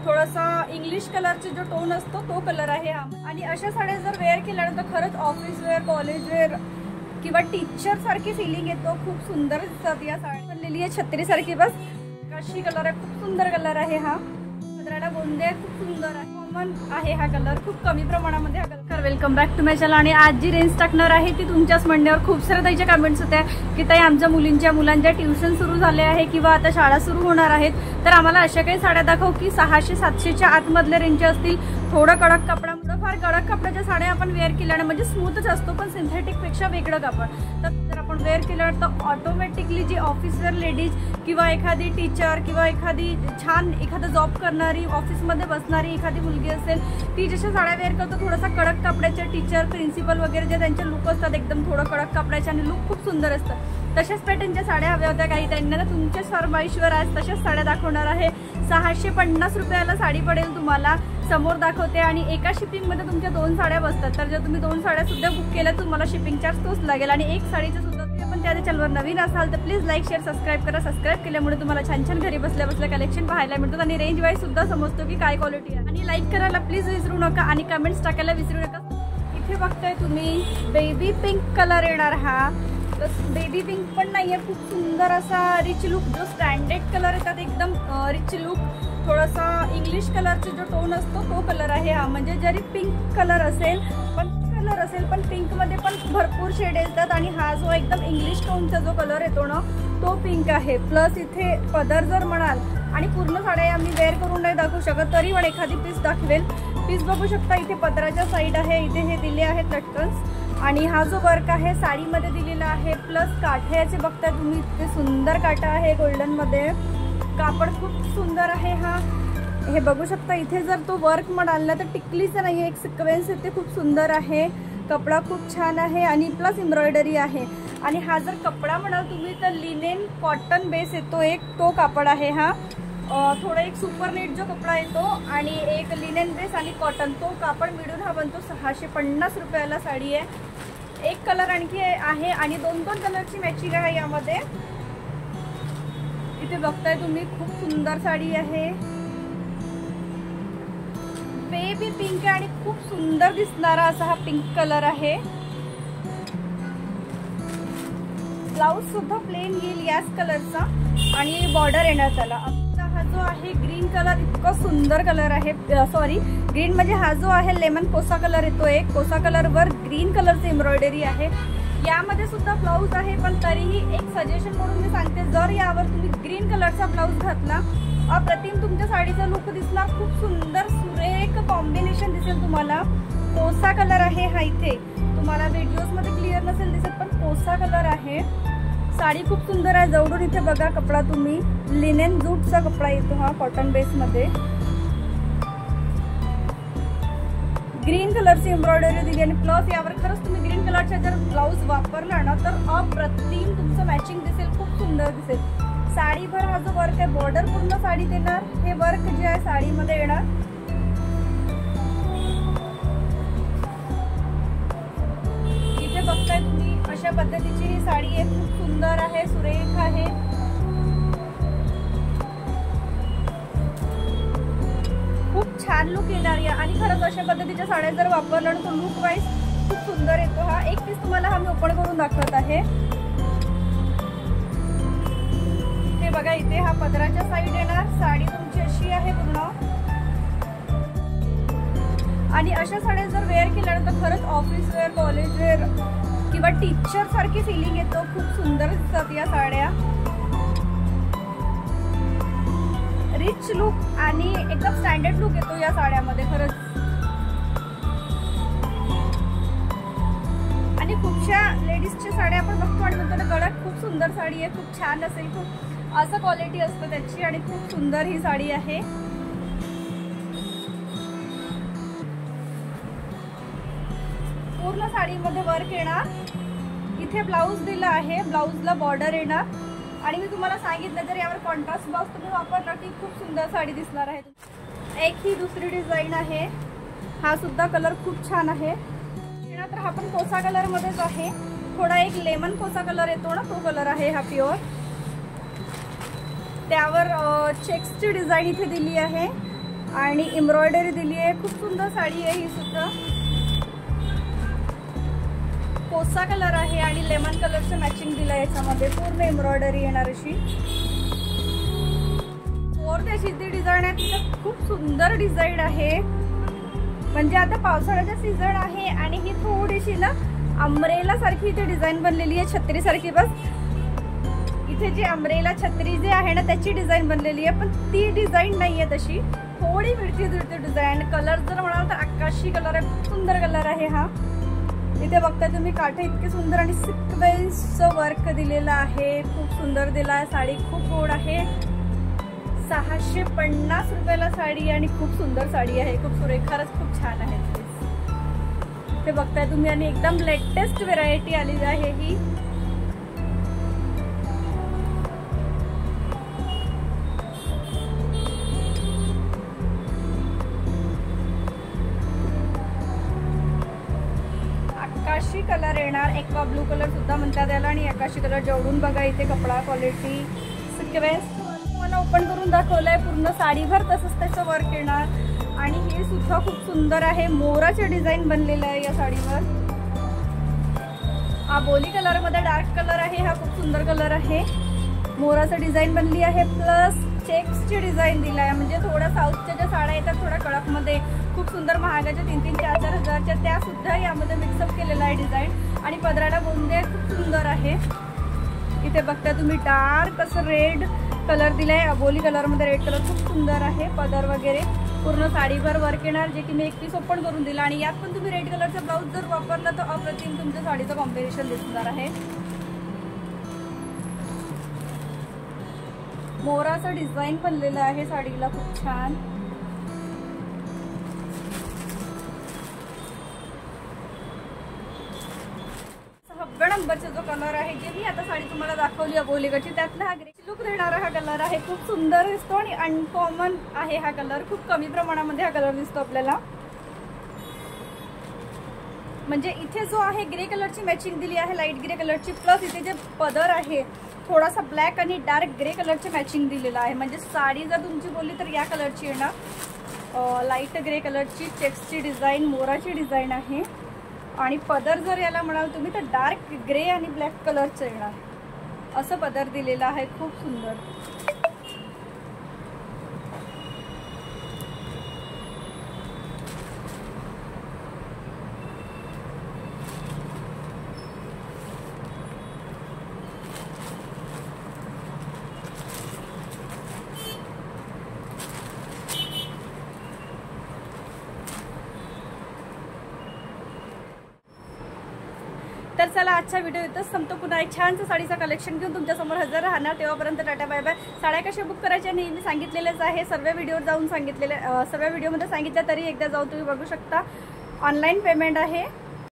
थोडासा इंग्लिश कलरचा जो टोन असतो तो कलर आहे हा। आणि अशा साड्या जर वेअर केल्यानंतर खरंच ऑफिस वेअर, कॉलेज वेअर किंवा टीचर सारखी फिलिंग येतो। खूप सुंदर दिसतात या साड्या। बनलेली आहे छत्री सारखी, बस काशी कलर आहे, खूप सुंदर कलर आहे हा। पदराला गोंदे खूप सुंदर आहे, कॉमन आहे हा कलर, खूप कमी प्रमाणामध्ये हा colour. Welcome back to my channel. आणि आज जी रेंज टाकणार आहे ती तुमच्याच म्हणण्यावर खूप सारे ताईच्या कमेंट्स होत्या की ताई आमच्या मुलांच्या ट्युशन सुरू झाले आहे किंवा आता शाळा सुरू होणार आहेत, तर आम्हाला अशा काही साड्या दाखव की 600-700च्या आतमधल्या रेंजच्या असतील। थोडं कडक कपडा, फार कडक कपड्याच्या साड्या आपण वेअर केल्याने म्हणजे स्मूथच असतो पण सिंथेटिक पेक्षा वेगळं कापड, तर जर आपण वेअर केल्यावर तर ऑटोमॅटिकली जी ऑफिस वेअर लेडीज किंवा एखादी टीचर किंवा एखादी छान एखादा जॉब करणारी, ऑफिसमध्ये बसणारी एखादी मुलगी असेल, ती जशा साड्या वेअर करतो थोडासा कडक कपड्याच्या, टीचर, प्रिन्सिपल वगैरे जे त्यांचे लुक असतात एकदम थोडं कडक कपड्याचे आणि लुक खूप सुंदर असतं, तशाच पॅटर्नच्या साड्या हव्या होत्या काही त्यांना। तुमच्याच फरमाईशवर आज तशाच साड्या दाखवणार आहे। 650 रुपयाला साडी पडेल तुम्हाला, समोर दाखवते। आणि एका शिपिंगमध्ये तुमच्या 2 साड्या बसतात, तर जर तुम्ही 2 साड्या सुद्धा बुक केल्या तुम्हाला शिपिंग चार्ज तोच लागेल। आणि एक साडीचं सुद्धा पण त्या चॅनलवर नवीन असाल तर प्लीज लाईक, शेअर, सबस्क्राईब करा। सबस्क्राईब केल्यामुळे तुम्हाला छान छान घरी बसल्या बसल्या कलेक्शन पाहायला मिळतात आणि रेंज वाईज सुद्धा समजतो की काय क्वालिटी आहे। आणि लाईक करायला प्लीज विसरू नका आणि कमेंट्स टाकायला विसरू नका। इथे बघताय तुम्ही बेबी पिंक कलर येणार हा, तर बेबी पिंक पण नाहीये, खूप सुंदर असा रिच लुक, जो स्टँडर्ड कलर येतात एकदम रिच लुक, थोडासा इंग्लिश कलरचा जो टोन असतो तो कलर आहे हा। म्हणजे जरी पिंक कलर असेल पण पिंक मध्ये पण भरपूर शेड येतात आणि हा जो एकदम इंग्लिश टोनचा जो कलर येतो ना तो पिंक आहे। प्लस इथे पदर जर म्हणाल, आणि पूर्ण साड्या आम्ही वेअर करून नाही दाखवू शकत तरी पण एखादी पीस दाखवेल। पीस बघू शकता, इथे पदराच्या साईड आहे, इथे हे दिले आहेत लटकन्स आणि हा जो वर्क आहे साडीमध्ये दिलेला आहे। प्लस काठ्याचे बघताय तुम्ही, इथे सुंदर काठा आहे गोल्डन मध्ये, कापड खूप सुंदर आहे हा। हे बघू शकता, इथे जर तो वर्क म्हणाल ना तर टिकलीचं नाही आहे, एक सिक्वेन्स इथे खूप सुंदर आहे, कपडा खूप छान आहे आणि प्लस एम्ब्रॉयडरी आहे। आणि हा जर कपडा म्हणाल तुम्ही तर लिनेन कॉटन बेस येतो, एक तो कापड आहे हा। थोडा एक सुपर नेट जो कपडा येतो आणि एक लिनेन बेस आणि कॉटन, तो कापड मिळून हा बनतो। 650 रुपयाला साडी आहे। एक कलर आणखी आहे आणि 2 कलरची मॅचिंग आहे यामध्ये। इथे बघताय तुम्ही, खूप सुंदर साडी आहे, बेबी पिंक आणि खूप सुंदर दिसणारा असा हा पिंक कलर आहे। ब्लाउज सुद्धा प्लेन येईल याच कलरचा आणि बॉर्डर येणार त्याला। हा जो आहे ग्रीन कलर, इतका सुंदर कलर आहे, सॉरी ग्रीन म्हणजे हा जो आहे लेमन कोसा कलर येतो, एक कोसा कलर वर ग्रीन कलरची एम्ब्रॉयडरी आहे। यामध्ये सुद्धा ब्लाउज आहे पण तरीही एक सजेशन म्हणून मी सांगते, जर यावर तुम्ही ग्रीन कलरचा ब्लाउज घातला अप्रतिम तुमच्या साडीचा लुक दिसणार, खूप सुंदर सुरेख कॉम्बिनेशन दिसेल तुम्हाला। कोसा कलर आहे हा, इथे तुम्हाला व्हिडिओज मध्ये क्लिअर नसेल दिसत पण कोसा कलर आहे। साडी खूप सुंदर आहे, जवळून इथे बघा कपडा तुम्ही, लिनेन जूटचा कपडा येतो हा कॉटन बेस मध्ये। ग्रीन कलरची एम्ब्रॉयडरी दिली आणि प्लस यावर खरंच तुम्ही ग्रीन कलरचा जर ब्लाउज वापरला ना तर अप्रतिम तुमचं मॅचिंग दिसेल, खूप सुंदर दिसेल। साडीभर हा जो वर्क आहे, बॉर्डर पूर्ण साडीत येणार, हे वर्क जे आहे साडीमध्ये येणार। इथे बघताय तुम्ही अशा पद्धतीची ही साडी आहे, खूप सुंदर आहे, सुरेख आहे। खूप छान लुक येणार या आणि खरंच अशा पद्धतीच्या साड्या जर वापरल्या तर लुक वाईज खूप सुंदर येतो हा। एक पीस तुम्हाला हा मी ओपन करून दाखवत आहे। बघा, इथे हा पदराच्या साईड येणार, साडी तुमची अशी आहे पूर्ण। आणि अशा साड्या जर वेअर केल्यानंतर खरंच ऑफिस वेअर, कॉलेज वेअर किंवा टीचर सारखी फिलिंग येतो, खूप सुंदर दिसतात या साड्या। रिच लुक आणि एकदम स्टँडर्ड लुक येतो या साड्यामध्ये खरंच। आणि खूपशा लेडीजच्या साड्या आपण बघतो आणि म्हणतो ना कडक, खूप सुंदर साडी आहे, खूप छान असेल, खूप असं क्वालिटी असतं त्याची आणि खूप सुंदर ही साडी आहे। पूर्ण साडीमध्ये वर्क येणार, इथे ब्लाउज दिला आहे, ब्लाउजला बॉर्डर येणार आणि मी तुम्हाला सांगितलं जर यावर कॉन्ट्रास्ट ब्लाउज तुम्ही वापरला की खूप सुंदर साडी दिसणार आहे। एक ही दुसरी डिझाईन आहे, हा सुद्धा कलर खूप छान आहे। तर हा पण कोसा कलर मध्येच आहे, थोडा एक लेमन कोसा कलर येतो ना तो कलर आहे हा प्युअर। त्यावर चेक्सची डिझाईन इथे दिली आहे आणि एम्ब्रॉयडरी दिली आहे। खूप सुंदर साडी आहे ही सुद्धा। कोसा कलर आहे आणि लेमन कलरचं मॅचिंग दिलं याच्यामध्ये, पूर्ण एम्ब्रॉयडरी येणार अशी। फोर्थ अशी ती डिझाईन आहे, तिथं खूप सुंदर डिझाईन आहे। म्हणजे आता पावसाळ्याचा सीझन आहे आणि ही थोडीशी ना अम्ब्रेला सारखी इथे डिझाईन बनलेली आहे, छत्री सारखी। बस इथे जी अम्ब्रेला छत्री जे आहे ना त्याची डिझाईन बनलेली आहे, पण ती डिझाईन नाही आहे तशी, थोडी मिळती जुळती डिझाईन। कलर जर म्हणाल तर आकाशी कलर आहे, खूप सुंदर कलर आहे हा। इथे बघता तुम्ही काठे इतके सुंदर आणि सिक्वेन्सचं वर्क दिलेलं आहे, खूप सुंदर दिला आहे। साडी खूप गोड आहे, 650 रुपयाला साडी आणि खूप सुंदर साडी आहे, खूप सुरेख, खरंच खूप छान आहे। ते बघताय तुम्ही आणि एकदम लेटेस्ट व्हेरायटी आलेली आहे ही। आकाशी कलर येणार, एक्वा ब्लू कलर सुद्धा म्हणतात याला, आणि आकाशी कलर जोडून बघा इथे कपडा क्वालिटी सिक्वेन्स तुम्हाला ओपन करून दाखवलंय पूर्ण साडीभर, तसंच त्याचं वर्क येणार। आणि हे सुद्धा खूप सुंदर आहे, मोराचे डिझाईन बनलेलं आहे या साडीवर। हा बोली कलर मध्ये डार्क कलर आहे, हा खूप सुंदर कलर आहे। मोराचं डिझाईन बनली आहे, प्लस चेक्सची डिझाईन दिला आहे। म्हणजे थोड्या साऊथच्या ज्या साड्या येतात थोड्या कडक मध्ये, खूप सुंदर महागाच्या 3-3, 4-4 हजारच्या, त्या सुद्धा यामध्ये मिक्सअप केलेला आहे डिझाईन। आणि पदराला गोंदे खूप सुंदर आहे। इथे बघता तुम्ही डार्क असं रेड कलर दिलाय, अबोली कलर मध्ये रेड कलर खूप सुंदर आहे। पदर वगैरे पूर्ण साडीवर वर्क येणार, जे की मी एक पीस ओपन करून दिला। आणि यात पण तुम्ही रेड कलरचा ब्लाउज जर वापरला तर अप्रतिम तुमच्या साडीचं कॉम्बिनेशन दिसणार आहे। मोराचं डिझाईन बनलेलं आहे साडीला, खूप छान। नंबरचा जो कलर आहे, जे मी आता साडी तुम्हाला दाखवली अबोलीकडची, त्यातला हा ग्रे लुक देणारा हा कलर आहे। खूप सुंदर दिसतो आणि अनकॉमन आहे हा कलर, खूप कमी प्रमाणामध्ये हा कलर दिसतो आपल्याला। म्हणजे इथे जो आहे ग्रे कलरची मॅचिंग दिली आहे, लाईट ग्रे कलरची, प्लस इथे जे पदर आहे थोडासा ब्लॅक आणि डार्क ग्रे कलरची मॅचिंग दिलेला आहे। म्हणजे साडी जर तुमची बोलली तर या कलरची येणार, लाईट ग्रे कलरची चेक्सची डिझाईन, मोराची डिझाईन आहे। आणि पदर जर याला म्हणाल तुम्ही तर डार्क ग्रे आणि ब्लॅक कलरचं येणार, असं पदर दिलेला आहे, खूप सुंदर। तर चला आजचा व्हिडिओ इथंच संपतो। पुन्हा एक छानसं साडीचं कलेक्शन घेऊन तुमच्यासमोर हजर राहणार, तेव्हापर्यंत टाटा बाय बाय। साड्या कशा बुक करायच्या नेहमी सांगितलेलेच आहे, सर्व व्हिडिओवर जाऊन सांगितलेले, सर्व व्हिडिओमध्ये सांगितलं तरी एकदा जाऊन तुम्ही बघू शकता। ऑनलाईन पेमेंट आहे।